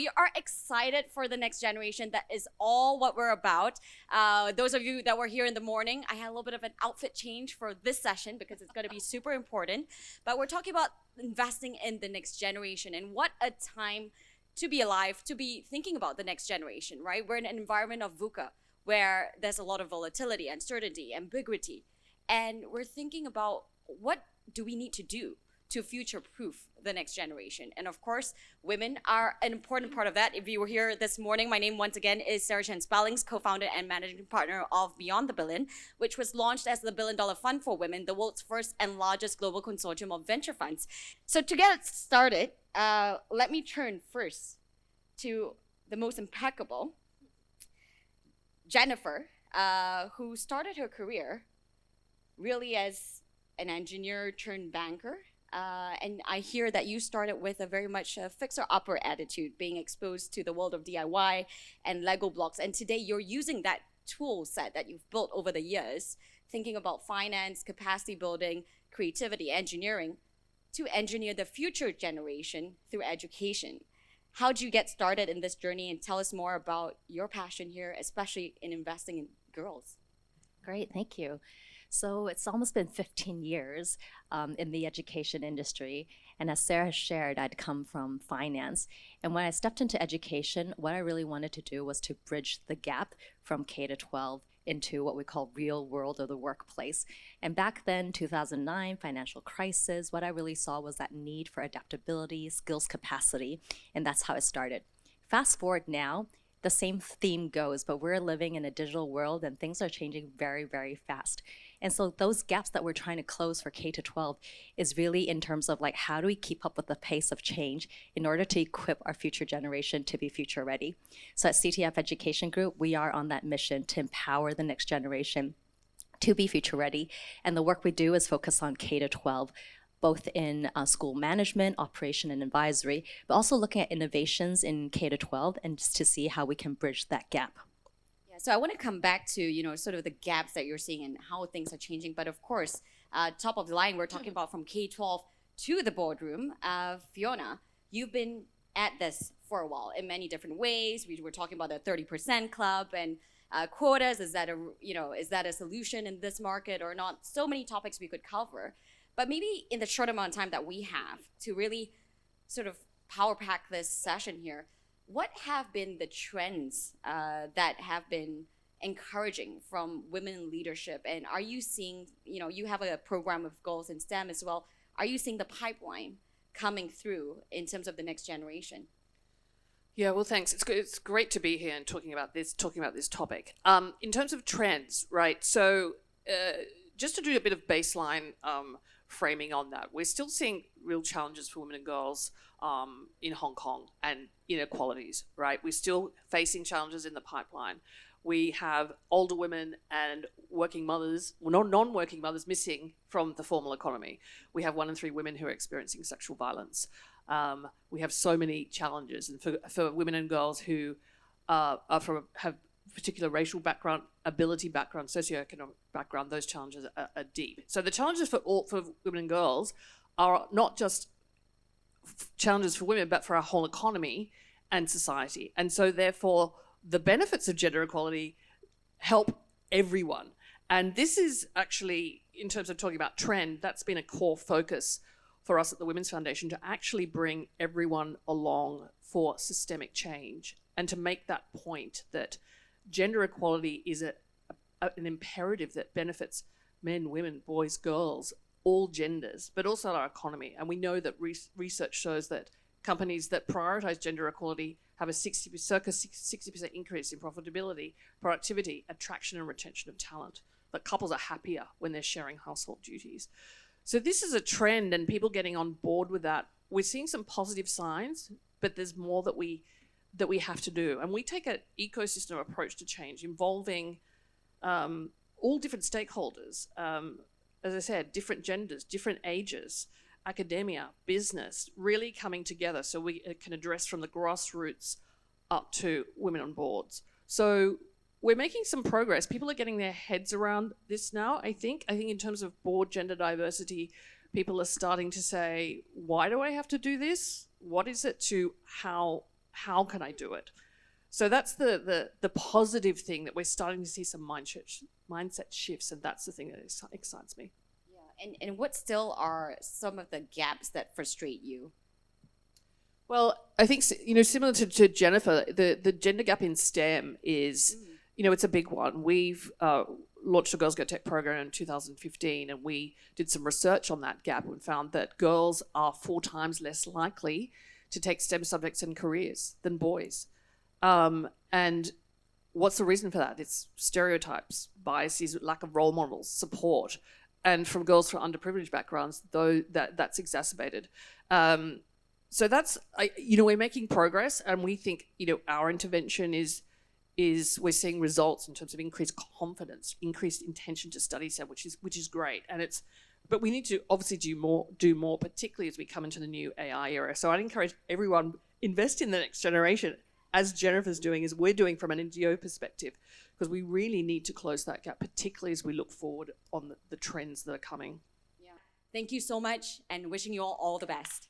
we are excited for the next generation. That is all what we're about. Those of you that were here in the morning, I had a little bit of an outfit change for this session because it's going to be super important. But we're talking about investing in the next generation, and what a time to be alive, to be thinking about the next generation, right? We're in an environment of VUCA where there's a lot of volatility, uncertainty, ambiguity. And we're thinking about what do we need to do to future-proof the next generation. And of course, women are an important part of that. If you were here this morning, my name once again is Sarah Chen Spellings, co-founder and managing partner of Beyond the Billion, which was launched as the $1 Billion Fund for Women, the world's first and largest global consortium of venture funds. So to get started, let me turn first to the most impeccable, Jennifer, who started her career really as an engineer turned banker. And I hear that you started with a very much fixer-upper attitude, being exposed to the world of DIY and Lego blocks. And today you're using that tool set that you've built over the years, thinking about finance, capacity building, creativity, engineering, to engineer the future generation through education. How'd you get started in this journey, and tell us more about your passion here, especially in investing in girls? Great, thank you. So it's almost been 15 years in the education industry. And as Sarah shared, I'd come from finance. And when I stepped into education, what I really wanted to do was to bridge the gap from K-12 into what we call real world or the workplace. And back then, 2009, financial crisis, what I really saw was that need for adaptability, skills capacity, and that's how it started. Fast forward now, the same theme goes, but we're living in a digital world and things are changing very, very fast. And so those gaps that we're trying to close for K-12 is really in terms of like, how do we keep up with the pace of change in order to equip our future generation to be future ready? So at CTF Education Group, we are on that mission to empower the next generation to be future ready. And the work we do is focus on K-12, both in school management, operation, and advisory, but also looking at innovations in K-12 and just to see how we can bridge that gap. Yeah, so I want to come back to, sort of the gaps that you're seeing and how things are changing. But of course, top of the line, we're talking about from K-12 to the boardroom. Fiona, you've been at this for a while in many different ways. We were talking about the 30% club and quotas. Is that a solution in this market or not? So many topics we could cover. But maybe in the short amount of time that we have to really sort of power pack this session here, what have been the trends that have been encouraging from women in leadership? And are you seeing, you have a program of goals in STEM as well. Are you seeing the pipeline coming through in terms of the next generation? Yeah, well, thanks. It's great to be here and talking about this topic. In terms of trends, right? So just to do a bit of baseline framing on that, we're still seeing real challenges for women and girls in Hong Kong and inequalities, right? We're still facing challenges in the pipeline. We have older women and working mothers, well, non-working mothers missing from the formal economy. We have 1 in 3 women who are experiencing sexual violence. We have so many challenges, and for women and girls who have particular racial background, ability background, socioeconomic background, those challenges are deep. So the challenges for women and girls are not just challenges for women, but for our whole economy and society. And so therefore, the benefits of gender equality help everyone. And this is actually, in terms of talking about trend, that's been a core focus for us at the Women's Foundation, to actually bring everyone along for systemic change and to make that point that gender equality is an imperative that benefits men, women, boys, girls, all genders, but also our economy. And we know that research shows that companies that prioritize gender equality have a circa 60% increase in profitability, productivity, attraction and retention of talent. That couples are happier when they're sharing household duties. So this is a trend, and people getting on board with that. We're seeing some positive signs, but there's more that we have to do. And we take an ecosystem approach to change, involving all different stakeholders. As I said, different genders, different ages, academia, business, really coming together so we can address from the grassroots up to women on boards. So we're making some progress. People are getting their heads around this now, I think. I think in terms of board gender diversity, people are starting to say, why do I have to do this? What is it to how how can I do it? So that's the positive thing, that we're starting to see some mindset shifts, and that's the thing that excites me. Yeah. And what still are some of the gaps that frustrate you? Well, I think, similar to Jennifer, the gender gap in STEM is, it's a big one. We've launched a Girls Go Tech program in 2015, and we did some research on that gap and found that girls are 4 times less likely to take STEM subjects and careers than boys. And what's the reason for that? It's stereotypes, biases, lack of role models, support. And from girls from underprivileged backgrounds, though, that's exacerbated. So that's, we're making progress, and we think, our intervention is we're seeing results in terms of increased confidence, increased intention to study, which is great. And but we need to obviously do more, particularly as we come into the new AI era. So I'd encourage everyone, invest in the next generation, as Jennifer's doing, as we're doing from an NGO perspective, because we really need to close that gap, particularly as we look forward on the trends that are coming. Yeah. Thank you so much, and wishing you all the best.